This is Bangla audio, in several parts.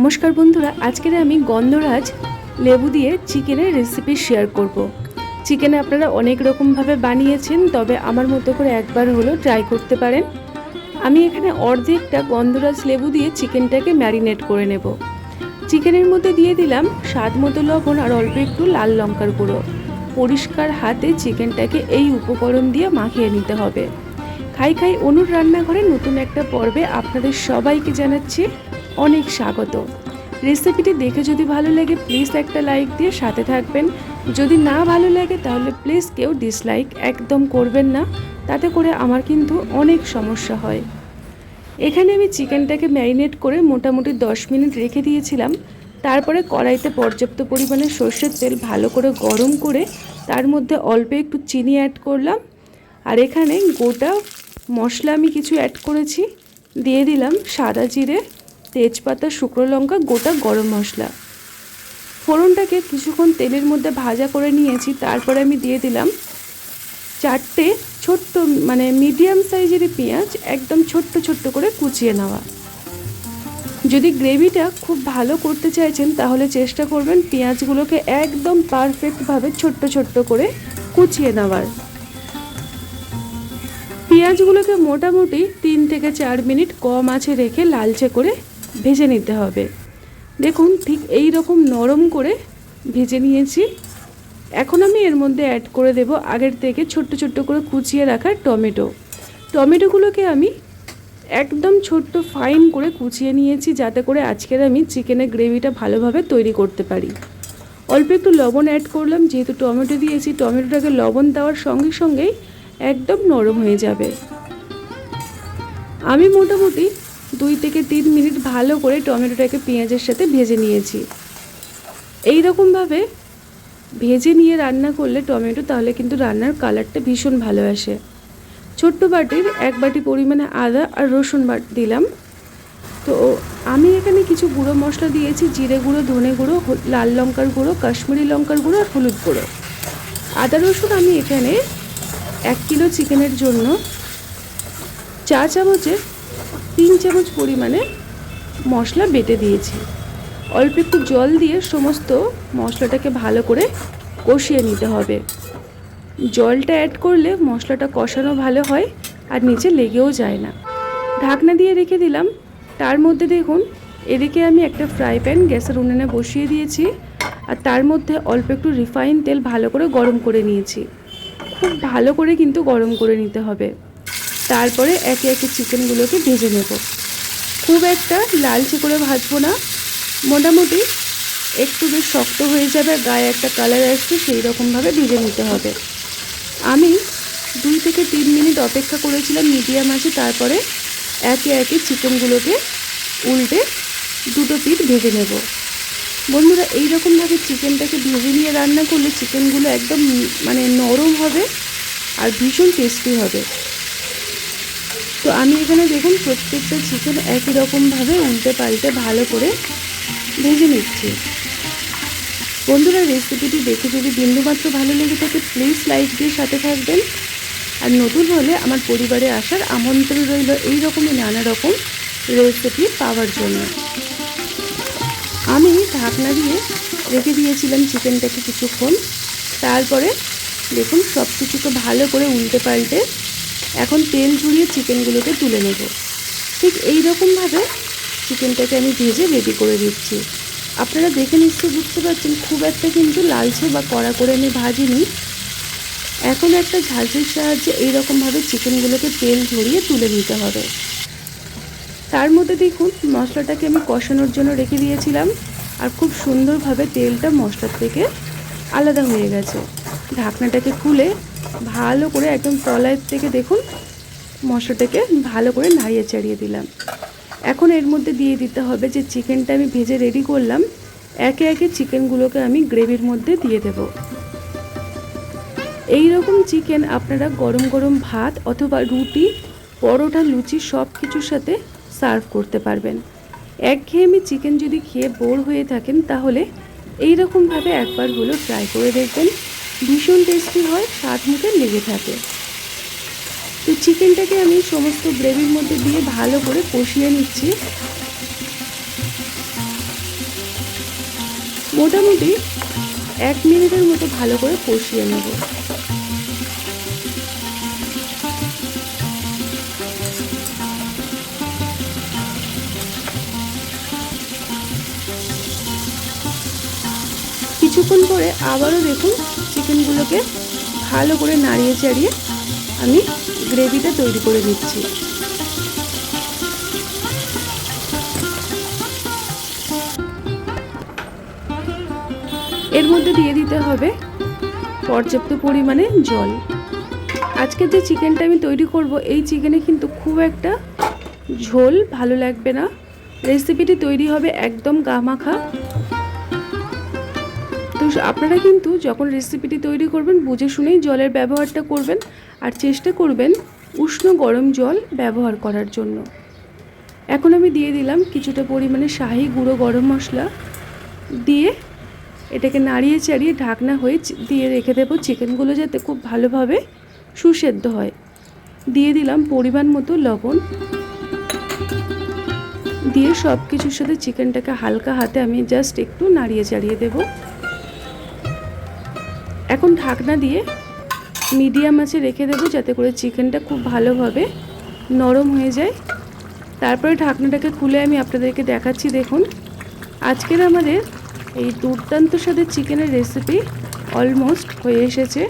নমস্কার বন্ধুরা, আজকের আমি গন্ধরাজ লেবু দিয়ে চিকেনের রেসিপি শেয়ার করব। চিকেনে আপনারা অনেক রকমভাবে বানিয়েছেন, তবে আমার মতো করে একবার হলো ট্রাই করতে পারেন। আমি এখানে অর্ধেকটা গন্ধরাজ লেবু দিয়ে চিকেনটাকে ম্যারিনেট করে নেব। চিকেনের মধ্যে দিয়ে দিলাম স্বাদ মতো লবণ আর অল্প একটু লাল লঙ্কার গুঁড়ো। পরিষ্কার হাতে চিকেনটাকে এই উপকরণ দিয়ে মাখিয়ে নিতে হবে। খাই খাই অনুর রান্নাঘরে নতুন একটা পর্বে আপনাদের সবাইকে জানাচ্ছি অনেক স্বাগত। রেসিপিটি দেখে যদি ভালো লাগে প্লিজ একটা লাইক দিয়ে সাথে থাকবেন। যদি না ভালো লাগে তাহলে প্লিজ কেউ ডিসলাইক একদম করবেন না, তাতে করে আমার কিন্তু অনেক সমস্যা হয়। এখানে আমি চিকেনটাকে ম্যারিনেট করে মোটামুটি 10 মিনিট রেখে দিয়েছিলাম। তারপরে কড়াইতে পর্যাপ্ত পরিমাণে সর্ষের তেল ভালো করে গরম করে তার মধ্যে অল্প একটু চিনি অ্যাড করলাম। আর এখানে গোটা মশলা আমি কিছু অ্যাড করেছি। দিয়ে দিলাম সাদা জিরে, তেজপাতা, শুকনো লঙ্কা, গোটা গরম মশলা। ফোড়নটাকে কিছুক্ষণ তেলের মধ্যে ভাজা করে নিয়েছি। তারপরে আমি দিয়ে দিলাম 4টে ছোট্ট মিডিয়াম সাইজের পেঁয়াজ, একদম ছোট্ট ছোট্ট করে কুচিয়ে নেওয়া। যদি গ্রেভিটা খুব ভালো করতে চাইছেন তাহলে চেষ্টা করবেন পেঁয়াজগুলোকে একদম পারফেক্টভাবে ছোট্ট ছোট্ট করে কুচিয়ে নেওয়ার। পেঁয়াজগুলোকে মোটামুটি 3 থেকে 4 মিনিট কম আঁচে রেখে লালচে করে ভেজে নিতে হবে। দেখুন ঠিক এই রকম নরম করে ভেজে নিয়েছি। এখন আমি এর মধ্যে অ্যাড করে দেব আগের থেকে ছোট্ট ছোট্ট করে কুচিয়ে রাখা টমেটোগুলোকে আমি একদম ছোট্ট ফাইন করে কুচিয়ে নিয়েছি, যাতে করে আজকের আমি চিকেনের গ্রেভিটা ভালোভাবে তৈরি করতে পারি। অল্প একটু লবণ অ্যাড করলাম, যেহেতু টমেটো দিয়েছি টমেটোটাকে লবণ দেওয়ার সঙ্গে সঙ্গেই একদম নরম হয়ে যাবে। আমি মোটামুটি 2 থেকে 3 মিনিট ভালো করে টমেটোটাকে পেঁয়াজের সাথে ভেজে নিয়েছি। এই রকমভাবে ভেজে নিয়ে রান্না করলে টমেটো, তাহলে কিন্তু রান্নার কালারটা ভীষণ ভালো আসে। ছোট্ট বাটির 1 বাটি পরিমাণে আদা আর রসুন দিলাম। তো আমি এখানে কিছু গুঁড়ো মশলা দিয়েছি, জিরে গুঁড়ো, ধনে গুঁড়ো, লাল লঙ্কার গুঁড়ো, কাশ্মীরি লঙ্কার গুঁড়ো আর হলুদ গুঁড়ো। আদা রসুন আমি এখানে 1 কিলো চিকেনের জন্য 4 চামচের 3 চামচ পরিমাণে মশলা বেটে দিয়েছি। অল্প একটু জল দিয়ে সমস্ত মশলাটাকে ভালো করে কষিয়ে নিতে হবে। জলটা অ্যাড করলে মশলাটা কষানো ভালো হয় আর নিচে লেগেও যায় না। ঢাকনা দিয়ে রেখে দিলাম। তার মধ্যে দেখুন এদিকে আমি একটা ফ্রাই প্যান গ্যাসের উনুনে বসিয়ে দিয়েছি আর তার মধ্যে অল্প একটু রিফাইন তেল ভালো করে গরম করে নিয়েছি। খুব ভালো করে কিন্তু গরম করে নিতে হবে। তারপরে একে একে চিকেনগুলোকে ভেজে নেব। খুব একটা লালচে করে ভাজবো না, মোটামুটি একটু বেশ শক্ত হয়ে যাবে, গায়ে একটা কালার আসবে, সেই রকমভাবে ভেজে নিতে হবে। আমি 2 থেকে 3 মিনিট অপেক্ষা করেছিলাম মিডিয়াম আঁচে। তারপরে একে একে চিকেনগুলোকে উল্টে দুটো পিঠ ভেজে নেব। বন্ধুরা, এই রকমভাবে চিকেনটাকে ভেজে নিয়ে রান্না করলে চিকেনগুলো একদম নরম হবে আর ভীষণ টেস্টি হবে। তো আমি এখানে দেখুন প্রত্যেকটা চিকেন একই রকমভাবে উল্টে পাল্টে ভালো করে ভেজে নিচ্ছি। বন্ধুরা, রেসিপিটি দেখে যদি বিন্দুমাত্র ভালো লেগে থাকে প্লিজ লাইক দিয়ে সাথে থাকবেন। আর নতুন হলে আমার পরিবারে আসার আমন্ত্রণ রইল এই রকমই নানা রকম রেসিপি পাওয়ার জন্য। আমি ঢাকনা দিয়ে রেখে দিয়েছিলাম চিকেনটাকে কিছুক্ষণ। তারপরে দেখুন সব কিছুকে ভালো করে উল্টে পাল্টে এখন তেল ঝরিয়ে চিকেনগুলোকে তুলে নেব। ঠিক এই রকমভাবে চিকেনটাকে আমি ভেজে রেডি করে দিচ্ছি। আপনারা দেখে নিশ্চয়ই বুঝতে পারছেন খুব একটা কিন্তু লালচে বা কড়া করে আমি ভাজিনি। এখন একটা ঝাঁঝরির সাহায্যে এইরকমভাবে চিকেনগুলোকে তেল ঝরিয়ে তুলে নিতে হবে। তার মধ্যে দেখুন মশলাটাকে আমি কষানোর জন্য রেখে দিয়েছিলাম আর খুব সুন্দরভাবে তেলটা মশলার থেকে আলাদা হয়ে গেছে। ঢাকনাটাকে খুলে ভালো করে একদম তলায় থেকে দেখুন মশলাটাকে ভালো করে নাড়িয়ে চাড়িয়ে দিলাম। এখন এর মধ্যে দিয়ে দিতে হবে যে চিকেনটা আমি ভেজে রেডি করলাম। একে একে চিকেনগুলোকে আমি গ্রেভির মধ্যে দিয়ে দেব। এই রকম চিকেন আপনারা গরম গরম ভাত অথবা রুটি, পরোটা, লুচি সব কিছুর সাথে সার্ভ করতে পারবেন। একঘেয়েমি চিকেন যদি খেয়ে বোর হয়ে থাকেন তাহলে এই রকমভাবে একবার হলো ট্রাই করে দেখবেন। ভীষণ টেস্টি হয়, স্বাদ মুখে লেগে থাকে। তো চিকেনটাকে আমি সমস্ত গ্রেভির মধ্যে দিয়ে ভালো করে কষিয়ে নিচ্ছি। মোটামুটি 1 মিনিটের মতো ভালো করে কষিয়ে নেব। কিছুক্ষণ পরে আবারও দেখুন চিকেনগুলোকে ভালো করে নাড়িয়ে চাড়িয়ে আমি গ্রেভিটা তৈরি করে নিচ্ছি। এর মধ্যে দিয়ে দিতে হবে পর্যাপ্ত পরিমাণে জল। আজকে যে চিকেনটা আমি তৈরি করব এই চিকেনে কিন্তু খুব একটা ঝোল ভালো লাগবে না। রেসিপিটি তৈরি হবে একদম গামাখা। তো আপনারা কিন্তু যখন রেসিপিটি তৈরি করবেন বুঝে শুনেই জলের ব্যবহারটা করবেন, আর চেষ্টা করবেন উষ্ণ গরম জল ব্যবহার করার জন্য। এখন আমি দিয়ে দিলাম কিছুটা পরিমাণে শাহি গুঁড়ো গরম মশলা, দিয়ে এটাকে নাড়িয়ে চাড়িয়ে ঢাকনা হয়ে দিয়ে রেখে দেবো চিকেনগুলো যাতে খুব ভালোভাবে সুসেদ্ধ হয়। দিয়ে দিলাম পরিমাণ মতো লবণ, দিয়ে সব কিছুর সাথে চিকেনটাকে হালকা হাতে আমি জাস্ট একটু নাড়িয়ে চাড়িয়ে দেব। এখন ঢাকনা দিয়ে মিডিয়াম আঁচে রেখে দেবো যাতে করে চিকেনটা খুব ভালোভাবে নরম হয়ে যায়। তারপরে ঢাকনাটাকে খুলে আমি আপনাদেরকে দেখাচ্ছি। দেখুন আজকের আমাদের এই দুর্দান্ত স্বাদের চিকেনের রেসিপি অলমোস্ট হয়ে এসেছে।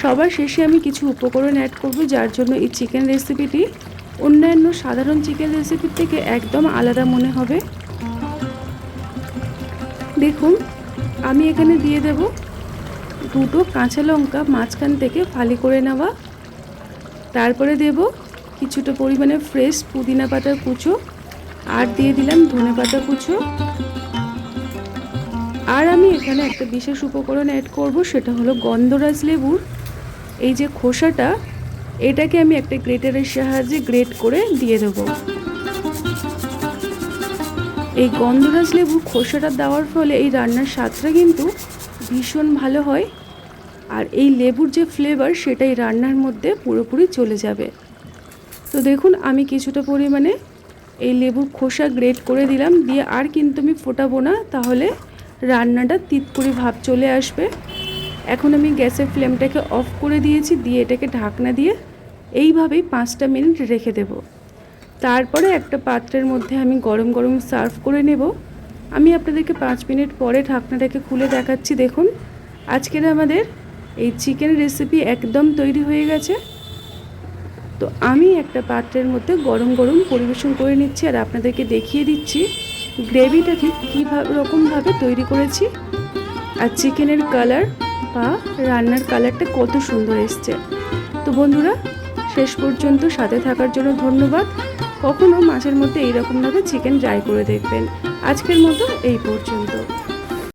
সবার শেষে আমি কিছু উপকরণ অ্যাড করব, যার জন্য এই চিকেন রেসিপিটি অন্যান্য সাধারণ চিকেন রেসিপির থেকে একদম আলাদা মনে হবে। দেখুন আমি এখানে দিয়ে দেব 2টো কাঁচা লঙ্কা মাঝখান থেকে ফালি করে নেওয়া, তারপরে দেব কিছুটা পরিমাণে ফ্রেশ পুদিনা পাতার কুচো, আর দিয়ে দিলাম ধনে পাতা কুচো। আর আমি এখানে একটা বিশেষ উপকরণ অ্যাড করব, সেটা হলো গন্ধরাজ লেবুর এই যে খোসাটা, এটাকে আমি একটা গ্রেটারের সাহায্যে গ্রেট করে দিয়ে দেব। এই গন্ধরাজ লেবুর খোসাটা দেওয়ার ফলে এই রান্নার স্বাদটা কিন্তু ভীষণ ভালো হয়, আর এই লেবুর যে ফ্লেভার সেটাই রান্নার মধ্যে পুরোপুরি চলে যাবে। তো দেখুন আমি কিছুটা পরিমাণে এই লেবুর খোসা গ্রেট করে দিলাম, দিয়ে আর কিন্তু আমি ফোটাবো না, তাহলে রান্নাটা তিতকুড়ি ভাব চলে আসবে। এখন আমি গ্যাসের ফ্লেমটাকে অফ করে দিয়েছি, দিয়ে এটাকে ঢাকনা দিয়ে এইভাবেই 5টা মিনিট রেখে দেব। তারপরে একটা পাত্রের মধ্যে আমি গরম গরম সার্ভ করে নেব। আমি আপনাদেরকে 5 মিনিট পরে ঢাকনাটাকে খুলে দেখাচ্ছি। দেখুন আজকের আমাদের এই চিকেন রেসিপি একদম তৈরি হয়ে গেছে। তো আমি একটা পাত্রের মধ্যে গরম গরম পরিবেশন করে নিচ্ছি, আর আপনাদেরকে দেখিয়ে দিচ্ছি গ্রেভিটা ঠিক কীভাবে রকমভাবে তৈরি করেছি, আর চিকেনের কালার বা রান্নার কালারটা কত সুন্দর এসছে। তো বন্ধুরা শেষ পর্যন্ত সাথে থাকার জন্য ধন্যবাদ। কখনো মাছের মধ্যে এইরকমভাবে চিকেন ট্রাই করে দেখবেন। আজকের মতো এই পর্যন্ত।